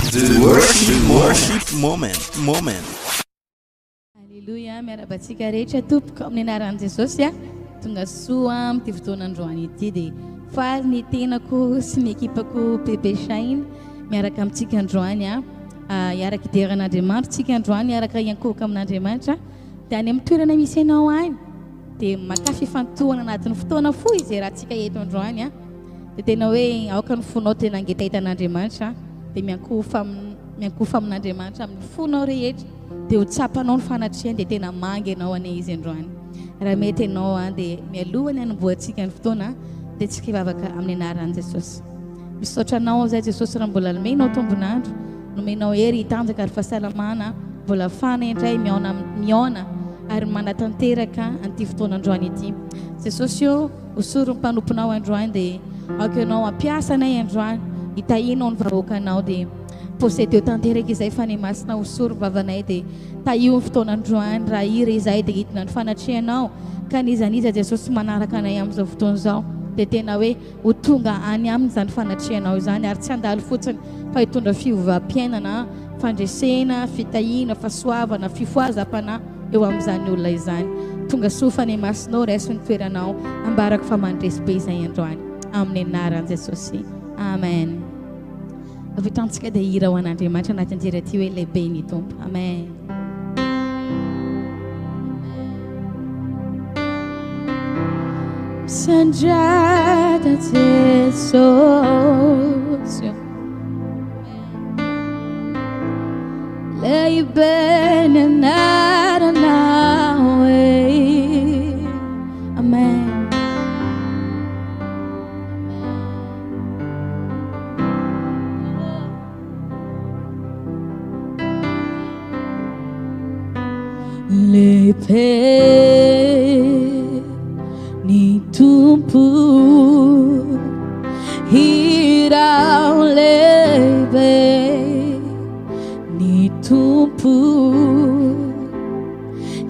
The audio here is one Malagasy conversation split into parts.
The worship moment. Haleluya, miarabantsika rehetra tompoko amin'ny anaran'i Jesosy a. Tonga soa amin'ity fotoanandroany ity dia faly ny tenako sy ny ekipako Pepe Shine miaraka amintsika androany a. Iaraka idiran'Andriamanitra tsika androany, iaraka iankohoka amin'Andriamanitra dia any amin'ny toerana misy ianao any dia makafy fantohana anatin'ny fotoana fohy izay raha tsika eto androany a. Dia tena hoe aoka ny fonao tena angetahitan'Andriamanitra dia miankofa amin'Andriamanitra amin'ny fonao rehetra dia ho tsapanao ny fanatriany dia tena mangy ianao ane izy androany. Raha mety ianao dia mialohany hanamboatsika ny fotoana dia tsika hivavaka amin'ny anaran'i Jesosy. Misaotra anao zay Jesosy raha mbola nomenao tombonandro, nomenao hery hitanjaka ary fahasalamana, mbola fana indray miaona ary manatanteraka an'ity fotoanandroany ity. Jesosy io osoro ny mpanomponao androany dia aoka ianao ampiasa anay androany, hitahinao ny vahoakanao dia posety eo tanteraka izay fa ny masina osoro vavanay dia tahio ny fotoanandroany raha iry izay dia hitina ny fanatrianao ka nizaniza Jesosy manaraka anay amin'izao fotoana izao dia tena hoe ho tonga any aminy izany fanatrianao izany ary tsy handalo fotsiny fa hitondra fiovavam-piainana, fandresena, fitahiana, fahasoavana, fifoazam-panahy eo amin'izany olona izany. Tonga sofa ny masinao raiso ny toeranao ambarako fa mandresy be izay androany amin'ny anaran'i Jesosy. Amen. Avitantsika dia hira ho an'Andriamanitra anatin'ny jery aty hoe lehibe ny Tompo. Amen. Sandrada Jesosy lehibe ny anaranao e. Amen. Lehibe ny Tompo, irao lehibe ny Tompo,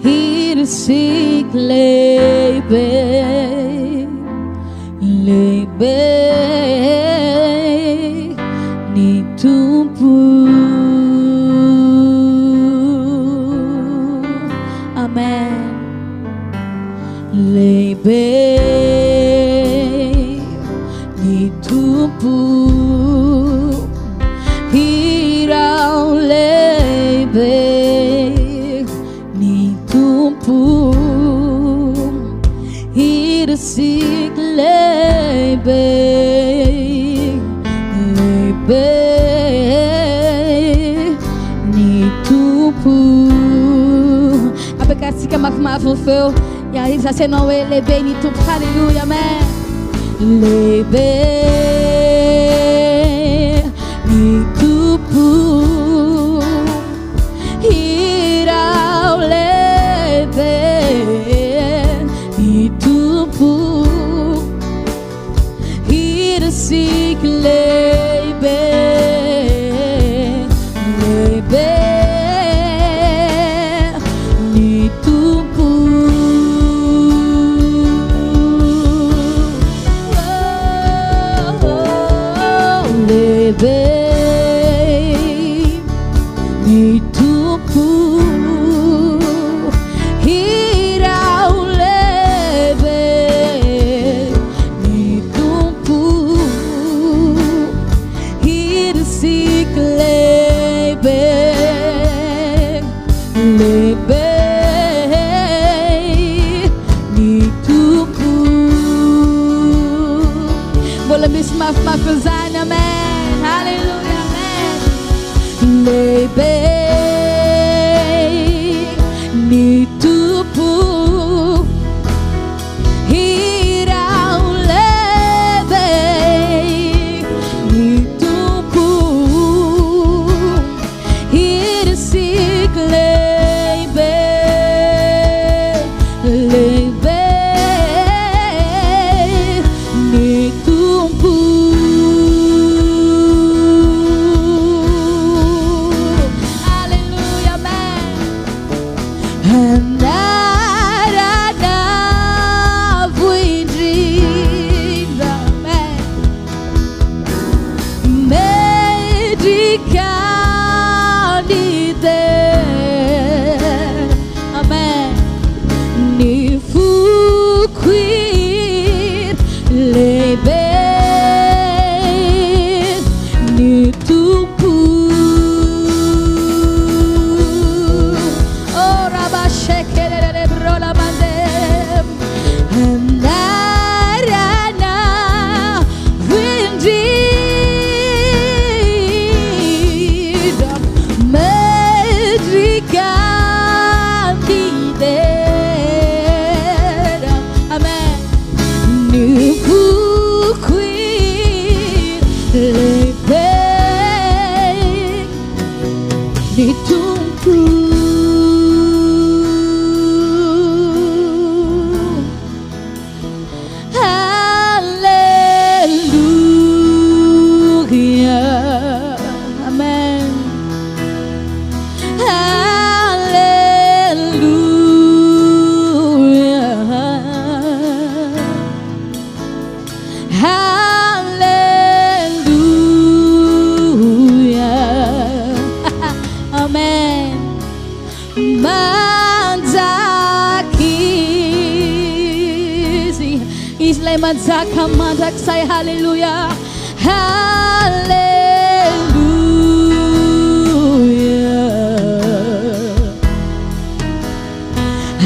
irisik lehibe, lehibe ny Tompo. Amen. Lehibe ny Tompo, irao lehibe ny Tompo, irisik lehibe, lehibe ny Tompo. Apekatsika mafimafy ny feo ia zasenao hoe lehibe ny Tompo. Haleluya, amen. Lehibe ny Tompo, irao lehibe ny Tompo, irisik lehibe, lehibe ny Tompo. Lehibe ny Tompo, irao lehibe ny Tompo, irisik lehibe, lehibe ny Tompo. Mbola misy mafimafy izany, amen. Haleluya, amen. Lehibe ny Tompo, irao lehibe ny Tompo, irisik lehibe, lehibe ny Tompo. ni tumtu. Manzaka manzak say hallelujah, hallelujah,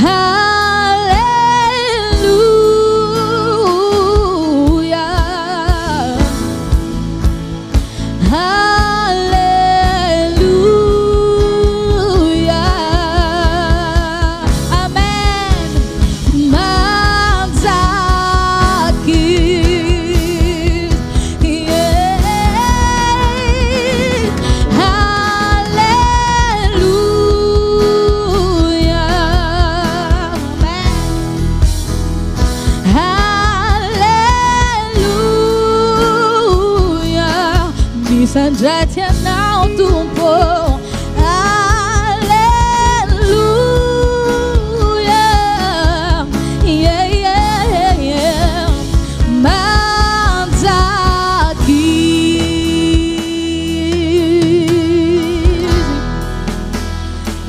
hallelujah, hallelujah, amen. Sanjati now tumpo, hallelujah, yeah, yeah, yeah, manzaki,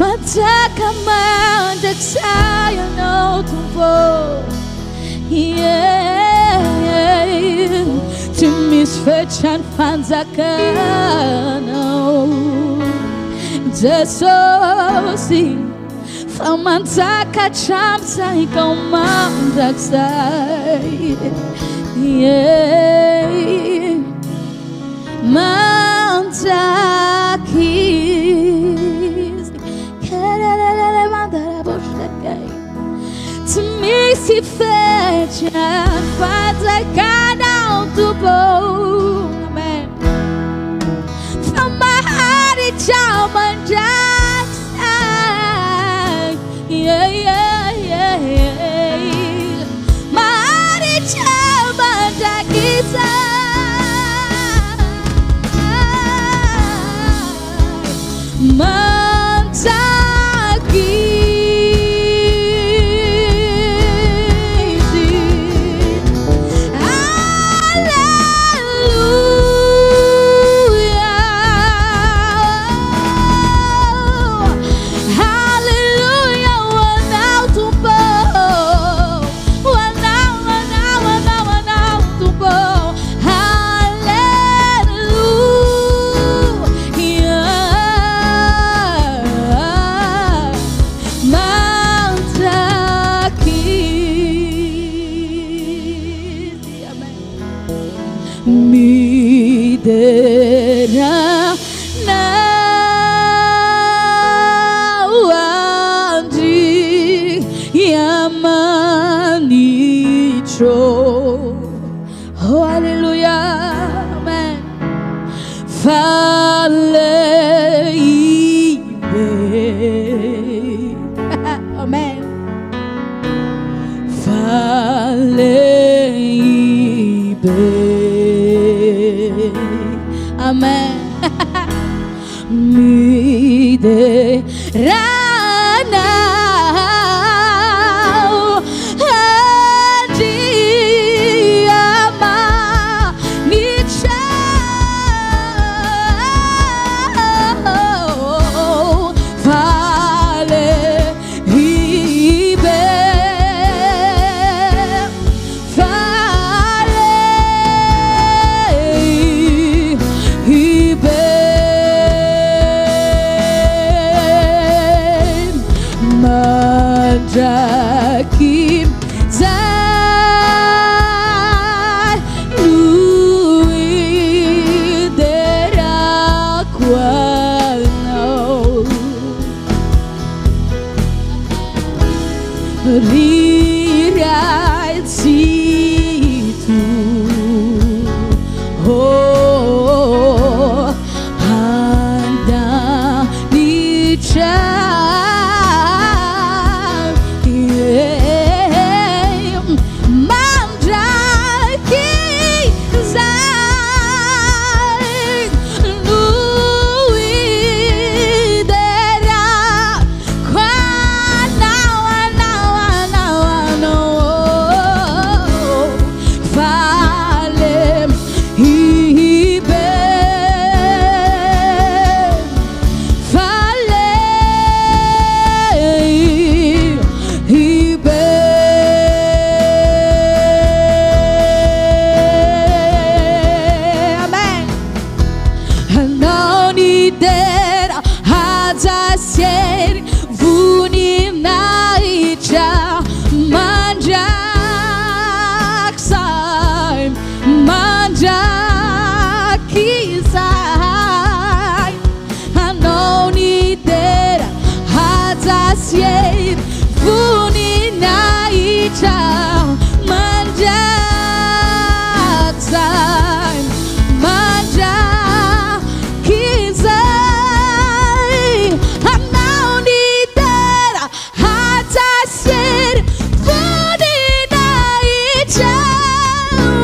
manzaka manzak saya no tumpo, yeah, to misfortune fanzakano, just so see, from manzaka chamsa ikaw manzaksay, yeah, manzakis, kerelele mandarabosakay, to me si fetchan fanzakano tupo. Chaman Jackson, yeah, yeah, yeah, yeah. Mari Chaman Jackson, fiderana wandi yamanicho. Oh, hallelujah, amen. Faleibe, amen. Faleibe, amen. Fiderana lidera hadzasieri vuninaicha manjaksai manjakisai anonidera hadzasieri vuninaicha manjaksai manjakisai anonidera hadzasieri vuninaicha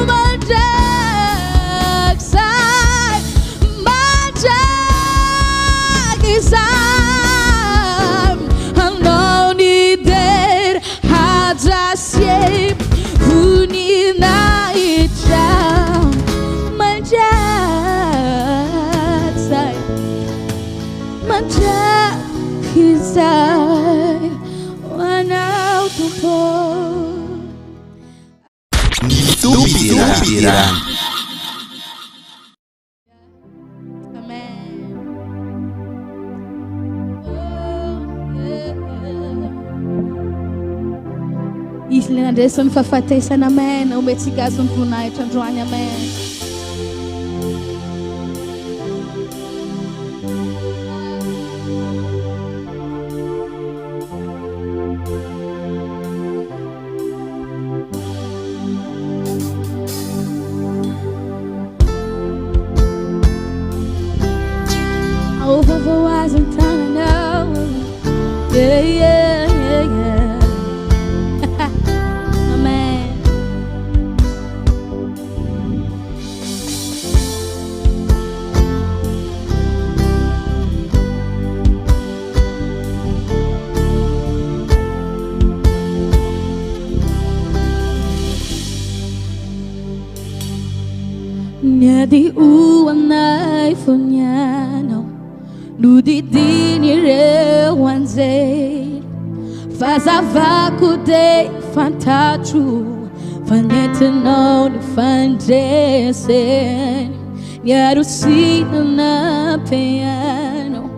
manjaksai manjakisai anonidera hadzasieri vuninaicha manjaksai manjakisai wanautupo. Tupiran. Amen. Isle nandraisany fahafatesana amen ometsikazony voninahitra androany amen. Overwise and time now. Yeah, yeah, yeah, yeah. Amen. Nyadi uanai funyano Nudidini rewanze Fazavaku de fantachu Fanetano ni fandesen Yarusina na piano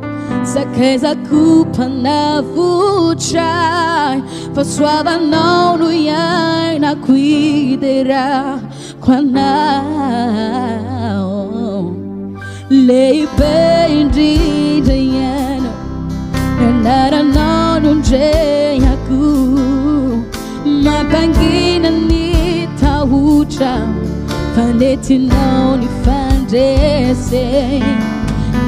Sakeza kupa na vuchai Fasuava no yai na cuidera Quanao Lei bendi dayano Nara non jeyaku Mapangina ni taucha Faneti no ni fandese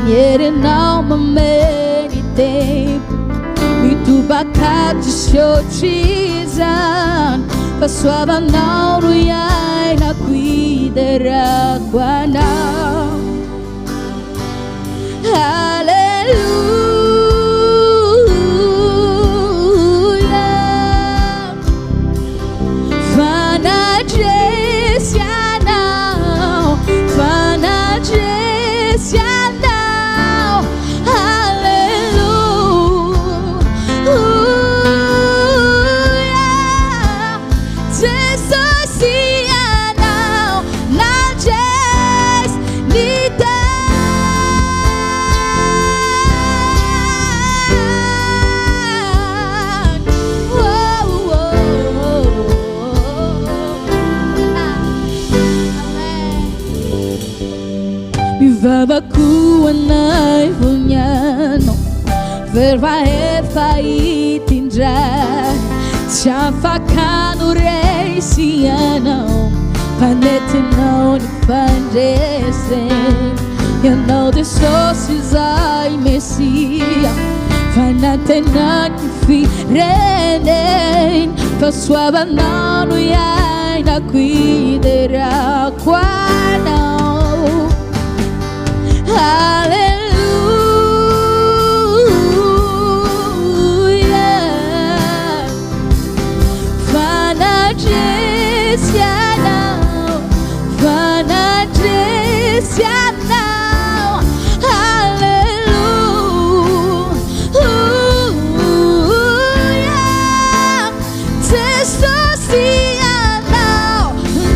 Yere não mameni tempo E tu bacate shotizan Passuava não no yai na cuidera guanao Hallelujah. Fanagesia now. Fanagesia now. Hallelujah. Jesusia now. Not just need Vavaku anai vunyano Verva e fai tindra Chafakano rei siano Panete não ni pandese You know the sources I messia Fanate not fi renen Passuava nano yai na cuidera quano Hallelujah. Fanagesia now. Fanagesia now. Hallelujah. Testosia now.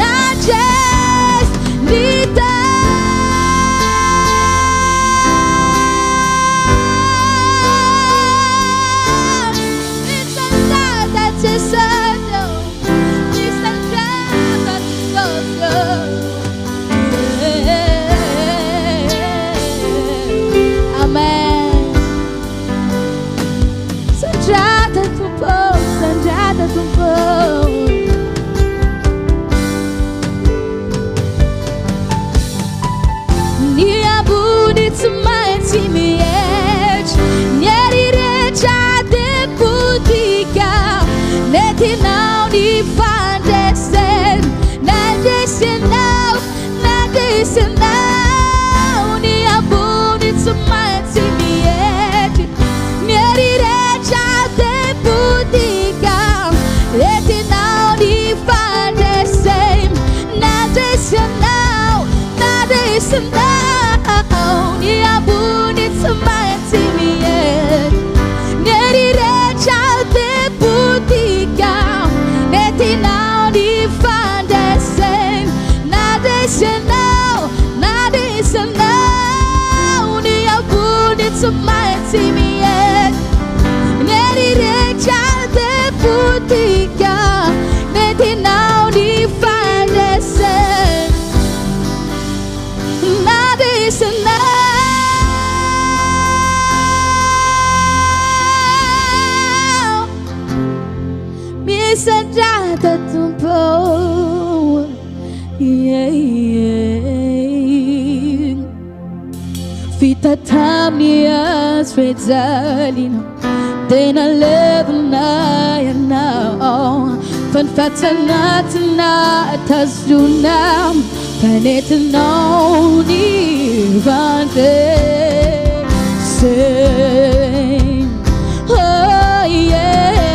Not just need that. to mighty me yet. Neri recha de putika, neti now di fadesen. Nada is now. Mi sajata tumpo. Fita tamnia sredzalino Dena levna ya now Fan fatanatna tasdunam Panetna ni vante Sing Oh yeah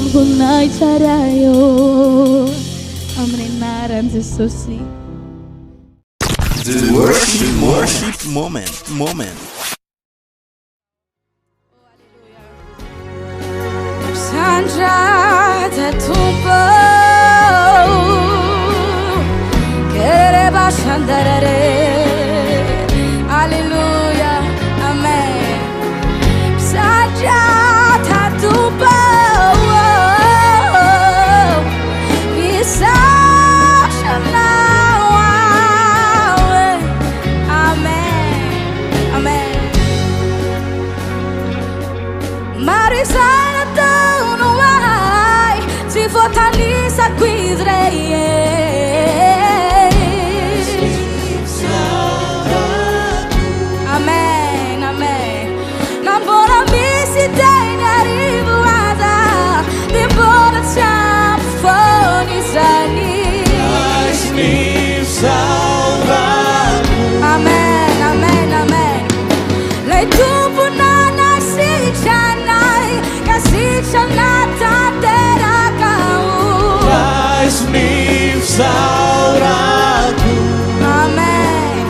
Gunai carayo amrenaran sesusi. The worship moment. Sandra tatupo querer bashandare. Hallelujah, amen. Sandra tatupo. Fortaleza qui Amen, amen. Non buona misi degni arrivata, di buona ciampa fuori sani. Amen, amen, amen. Lei tu punana si chanai, kasi chanata tera kau. Amen.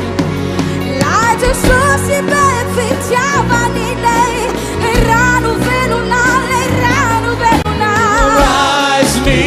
La Jesus si beneficiava di lei, erano venunale. Rise me,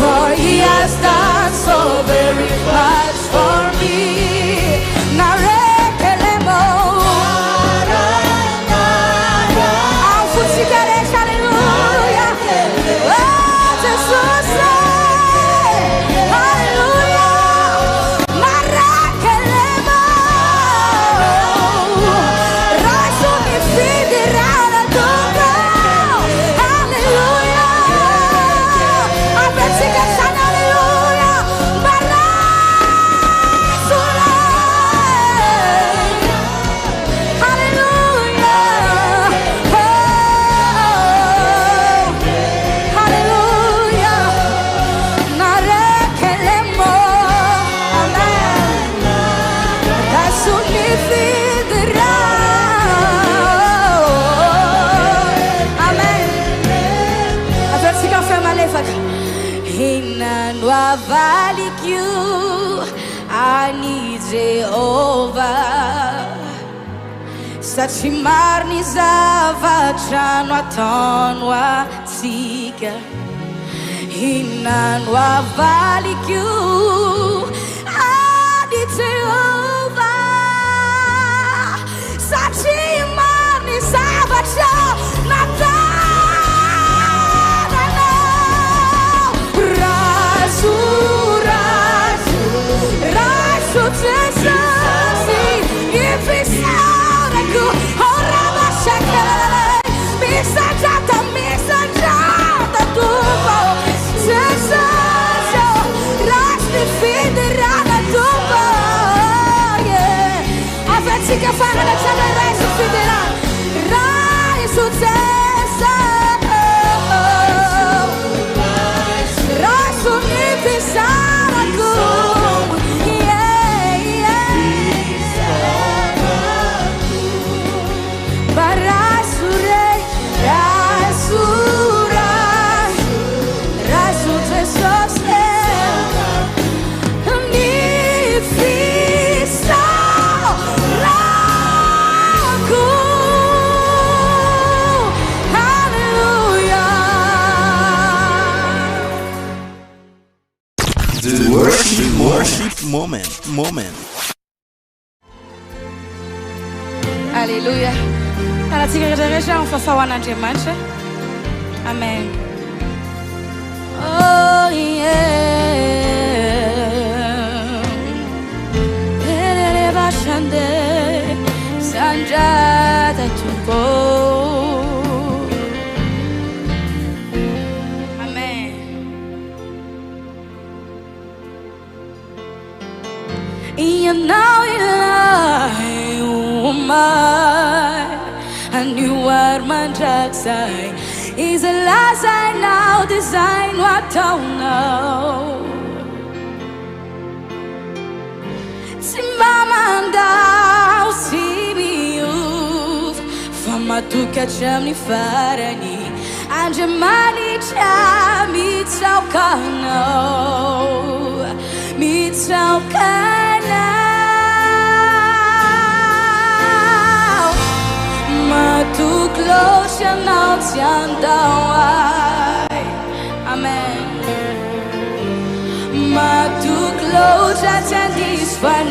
For he has done avalik io ani Jehovah satria maro ny zavatra no ataony atsika hinano avalik io ani Jehovah satria maro ny zavatra nataonanao raso raso raso Jesosy ifisaurako oravashakele misandrata tupo Jesosy rasny fiderana tupo afatsika fananatsana raso fiderana raso Jesosy raso nifisaurako Worship moment. Alléluia. Tanatsika rehetrarehetra fahafahoan'Andriamanitra. Amen. Oh yeah. Ereva shande sanjata tupo. You know you lie, and you are my dark side. Is a last I now design what I don't know. Simamanda usibiuf, fama tu kachami farani, anjamani chami tsaukano, mi tsaukano. Too close, you're not why. Amen. Ma too close, I can't disfar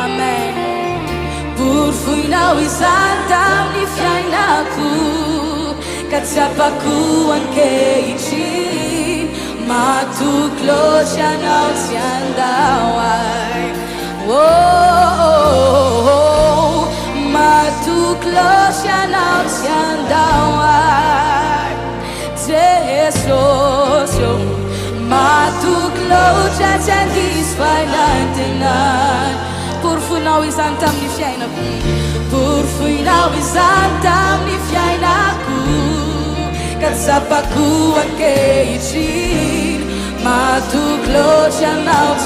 Amen. Por fui na wisanta ni fiainaku katsapaku ankeichi. Ma too close, you're not why. Whoa. Ma too close, you're not Jesus, ma too close, I can't disfar Por fui na wisanta ni fiainaku. Por fui na wisanta ni fiainaku katsapaku ankeichi. Ma too close, you're not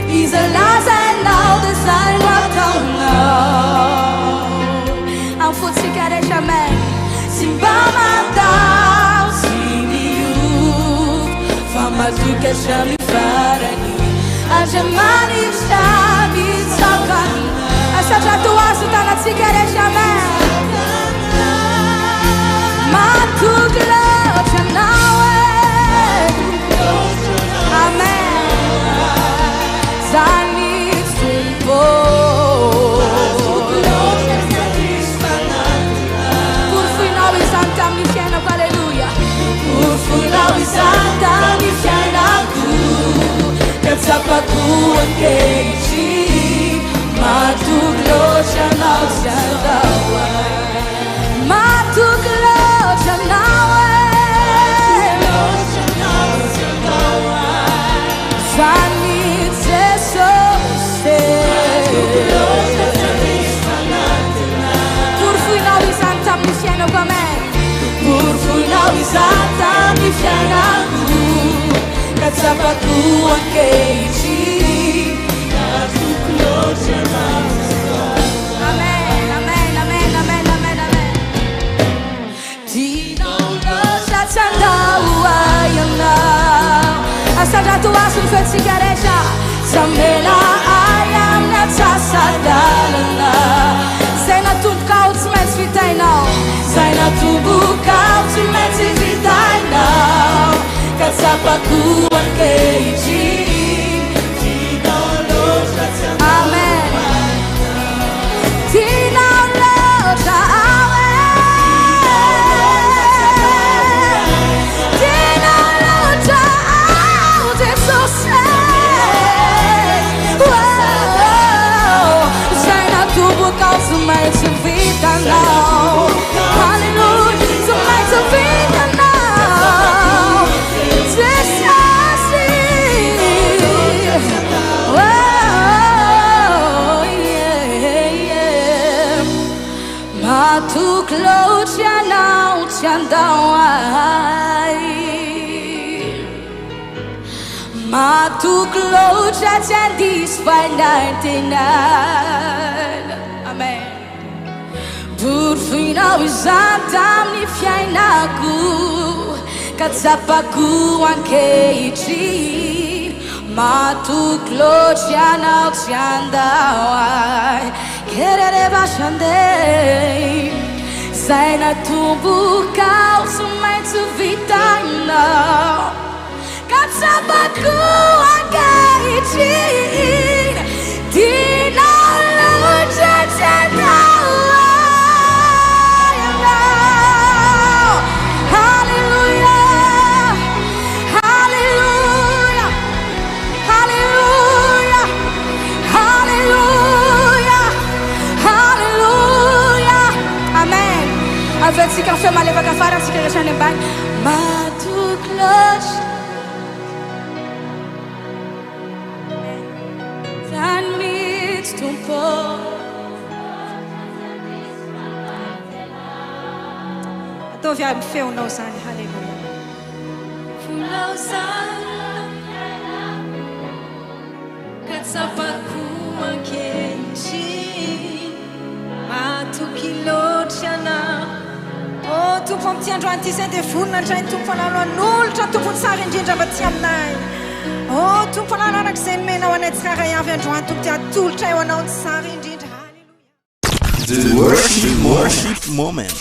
He's a last and now design what I know. I'm for cigarette, man. Simbamanda, Simiu, Fama Duka Shami Farani, Ajamani Shami Sakan. I said, I do ask you that cigarette, man. Matugla, Chanawe. Amen. Zani Tumbo. Purfina Wisanta Mifiana, Hallelujah. Purfina Wisanta Mifiana, Katsapaku and Keichi. Matuglo Chanao Sandawa. Matuglo Chanawe. Zani Teso. tatuação de cigareta Samela ayam na tasadalana Sai na tudo caos mas vitai não Sai na tudo caos mas vitai não Katsapakuan keiji Amen Tinauloja Mas a vida não Aleluia Mas a vida não Deixa assim Oh, yeah Mas tu cloja não te andam ai Mas tu cloja te andis vai dar Amen Por final exatam ni fiainaku Katsapaku ankeiti Matu klocha na tiandawai Kerere bashandei Sai na tubu kausu mai tu vitana Katsapaku ankeiti Dina lucha tiandawai Avec si café mal va faire si que je n'ai pas ma tout cloche San mit ton pot Då vi har fel nå san halleluja Fulla san Katsapaku ankenchi ma tout kilochana Oh, tu pom tiandro antisente funna trai tu panalo anoltra tu pon sary indrindra aty aminay Oh, tu panalo arak izay mena ho anay tsara avy androany tu ty atolotra eo anao ny sary indrindra The worship moment.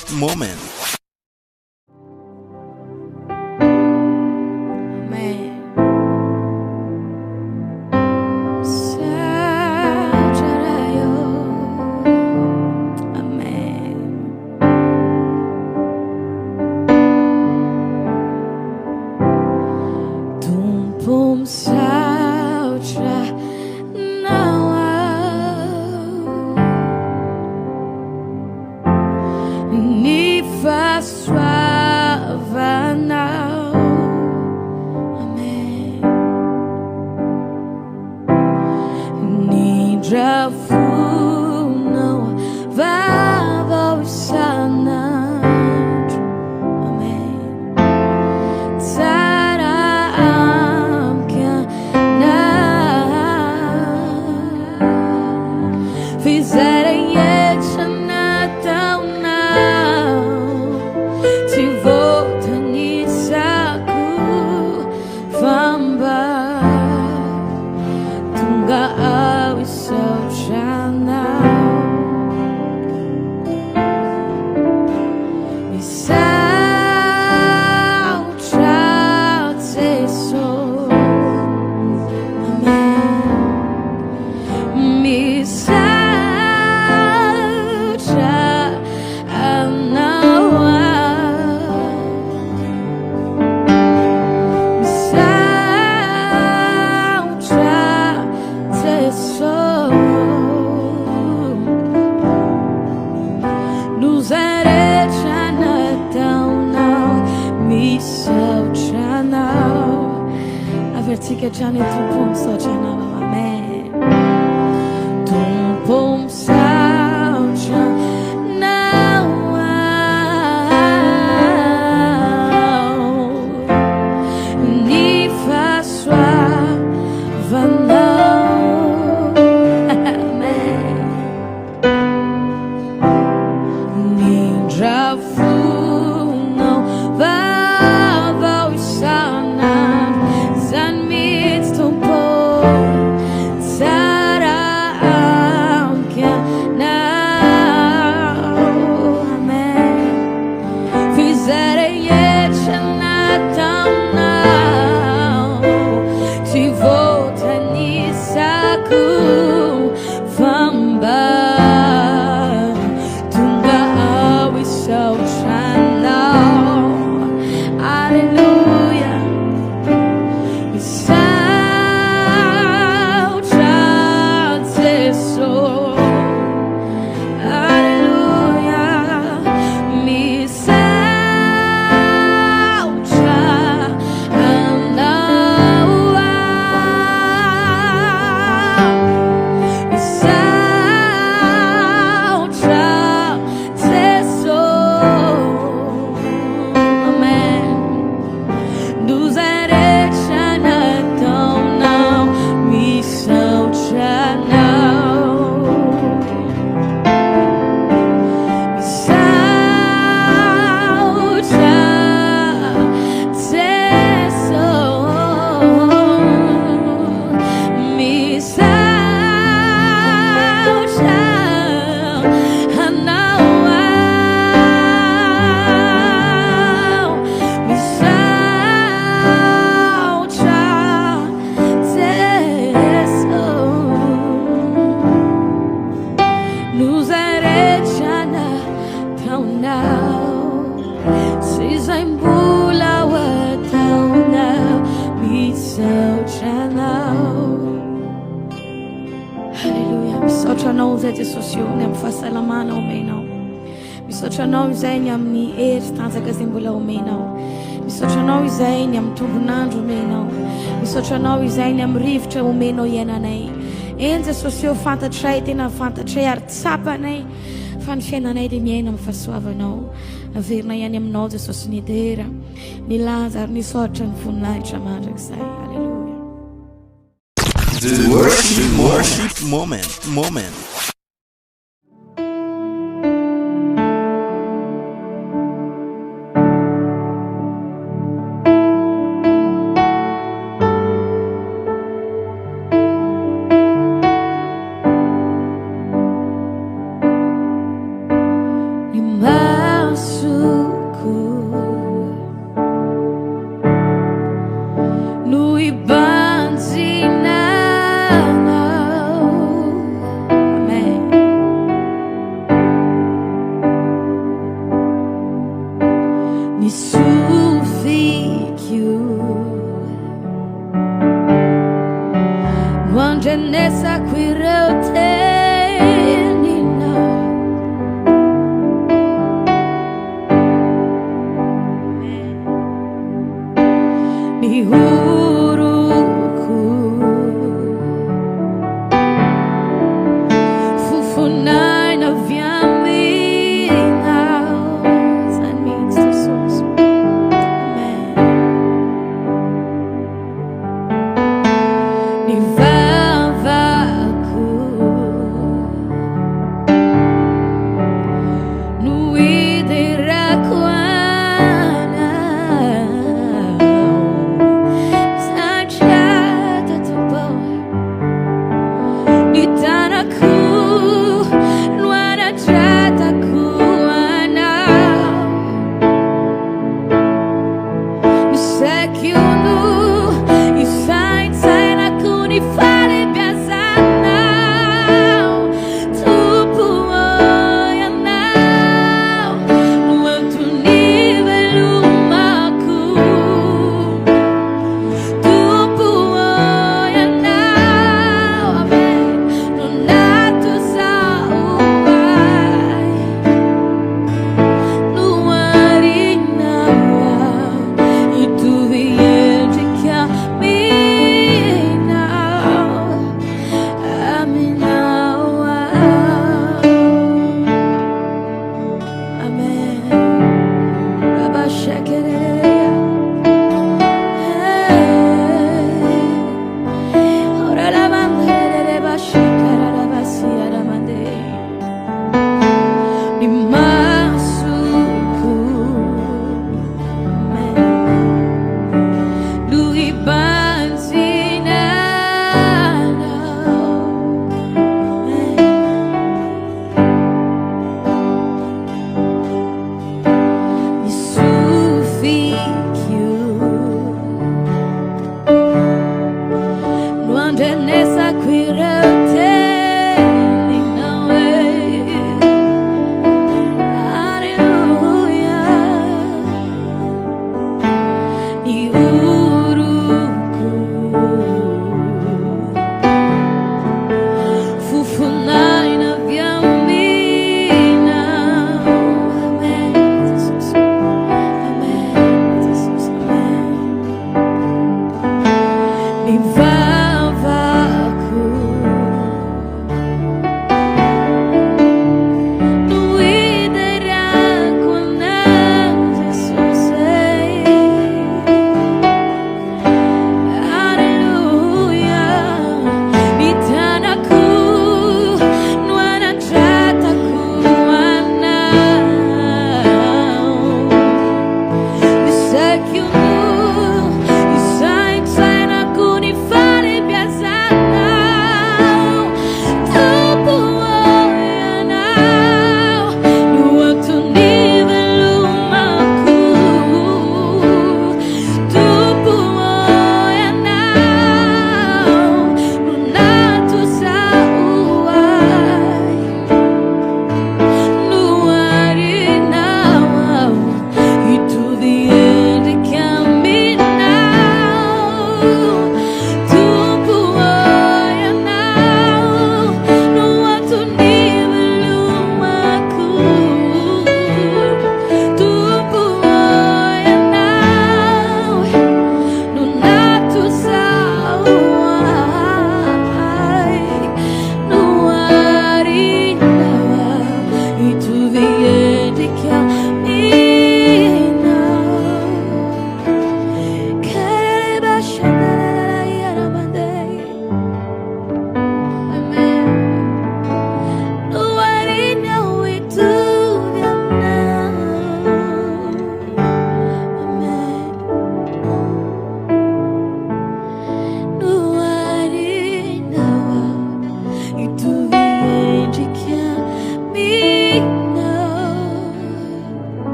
Averti già nel tuo pomso c'è una amen. Tu pomso c'è ni fa sua vanno amen. Ni già fu no va sana san mi misaotra anao zay Jesosy io ny amin'ny fahasalamana omenao. Misaotra anao izay ny amin'ny hery tanjaka izay mbola omenao. Misaotra anao izay ny amin'ny tombonandro omenao. Misaotra anao izay ny amin'ny rivotra omenao iainanay. Eny Jesosy io fantatray tena fantatray ary tsapanay fa ny fiainanay dia miaina amin'ny fahasoavanao. Averina ihany aminao Jesosy ny dera, ny laza ary ny saotra ny voninahitra mandrakizay. Haleluya. The worship moment. Amen.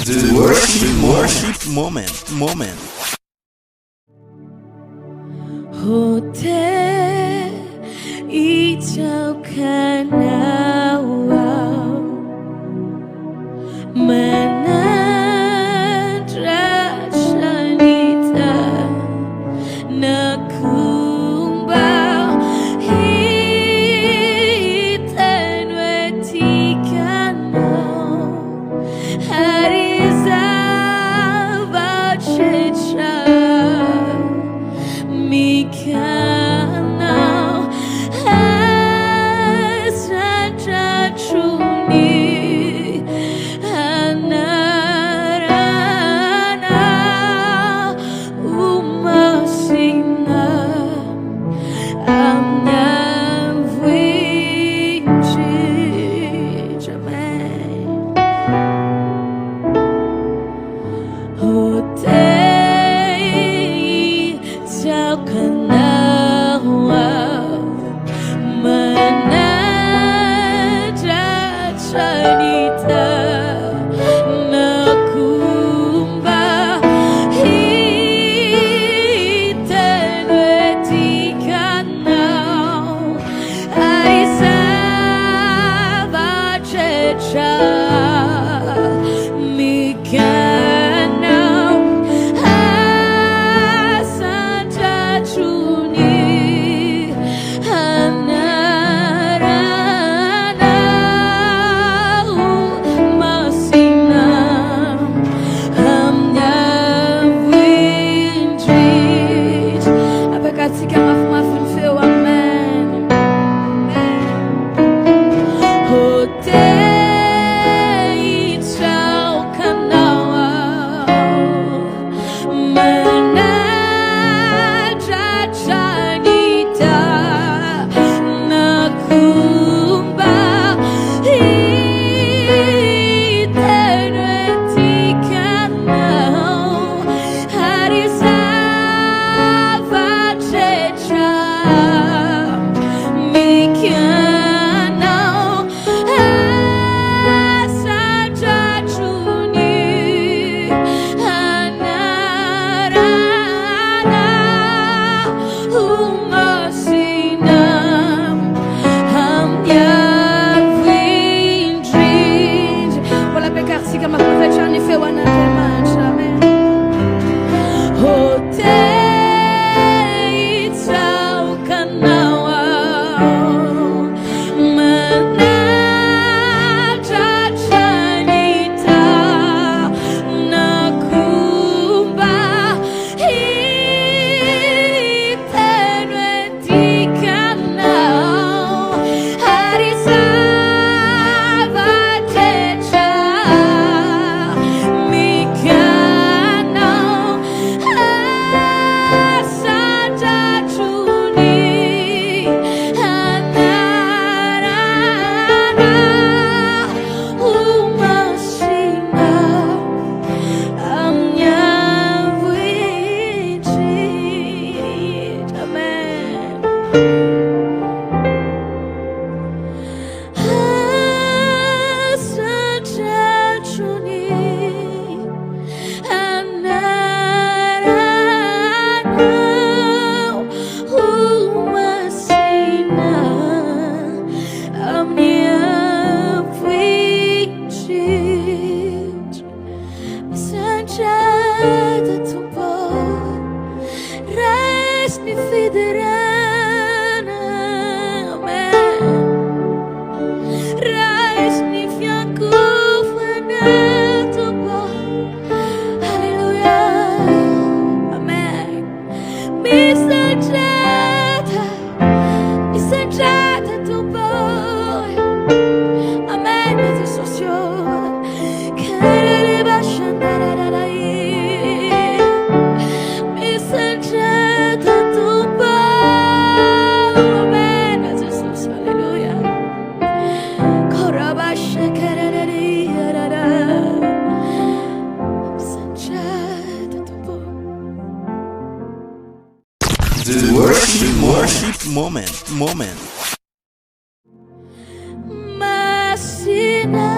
The worship moment. Hote ichaukanawao manadrashanita nakumbao hitanwetikano harizavachecha mikano hasajachuni anarana umasina amnavwinji jamen hotei taukanawa manajachanita nakumba hitanwetikano arisavachecha mikano hasajachuni anarana umasina amnavwinjit apakatika mafumafunfeu amen hotei chaukanawa manajachanita nakumba hitanwetikano harisavachecha mikano hasajachuni anarana umasina amnavwinjinj wala pekarsika mapafechani fewanatemachamen hotei taukanawa manajachanita nakumba hitanwetikano harisavachecha mikano hasajachuni anarana umasina amnavwinjit amen hasajachuni anarana umasina amnavwinjit sanjata tupo rest-me fiderana amen rest-me fianco tupo hallelujah amen mi sanjata tupo amen mes sociaux karere bashandarai mi sanjata tupo amen mes sociaux hallelujah korabasha karere yarara sanjata tupo The worship moment. masina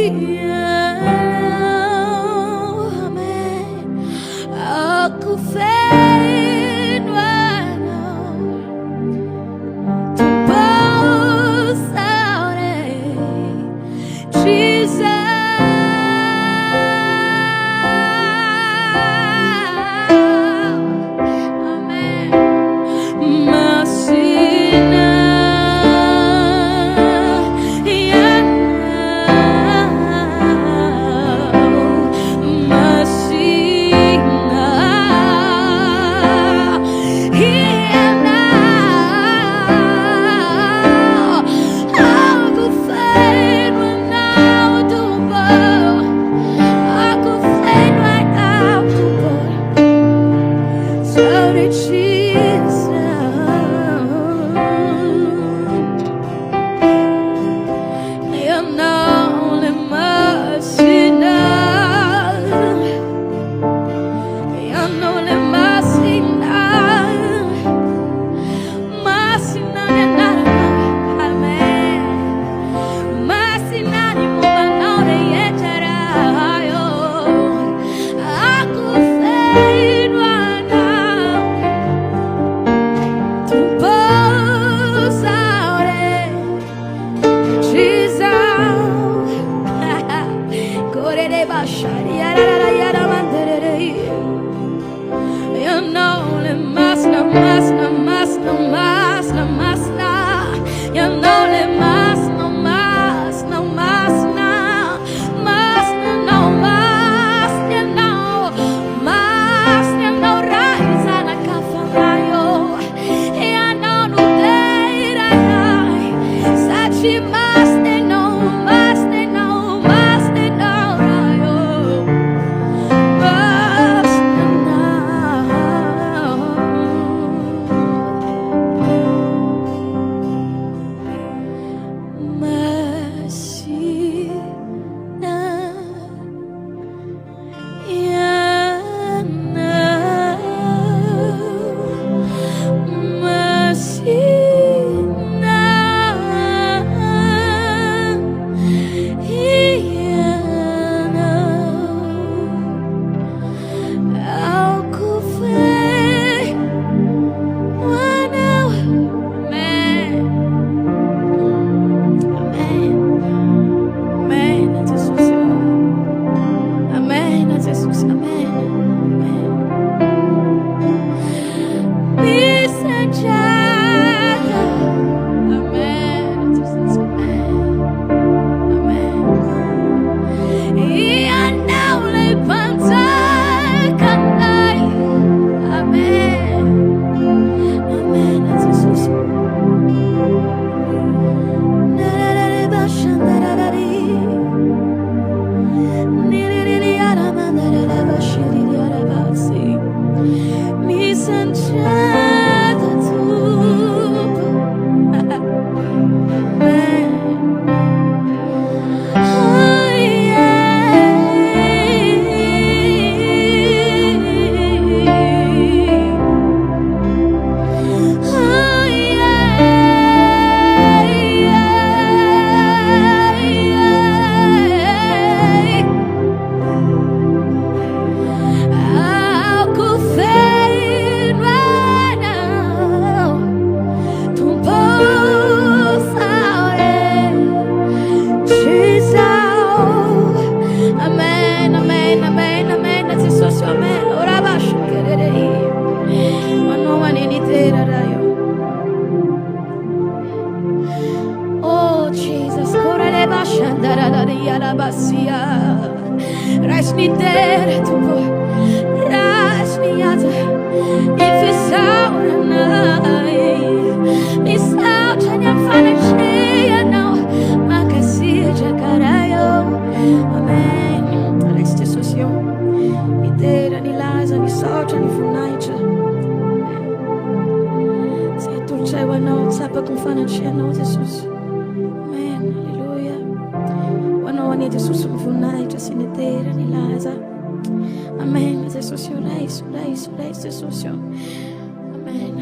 Amen.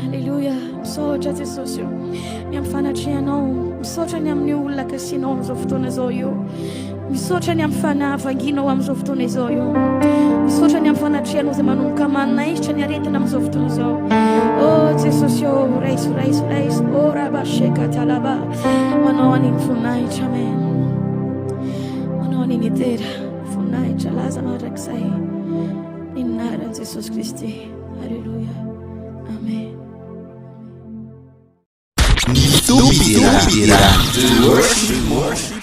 Alléluia. misaotra Jesosy io ny amin'ny fanatrianao, misaotra ny amin'ny olona kasianao amin'izao fotoana izao io, misaotra ny amin'ny fanahavanginao amin'izao fotoana izao io, misaotra ny amin'ny fanatrianao izay manomboka manaisitra ny aretina amin'izao fotoana izao. Jesosy io raiso o rabasheka talaba manao an'iny voninahitra. Amen. Manao an'iny tera voninahitra laza marak'izay ny anaran'i Jesosy Kristy. Halleluja. Amen. Ni tu pidiran. The worship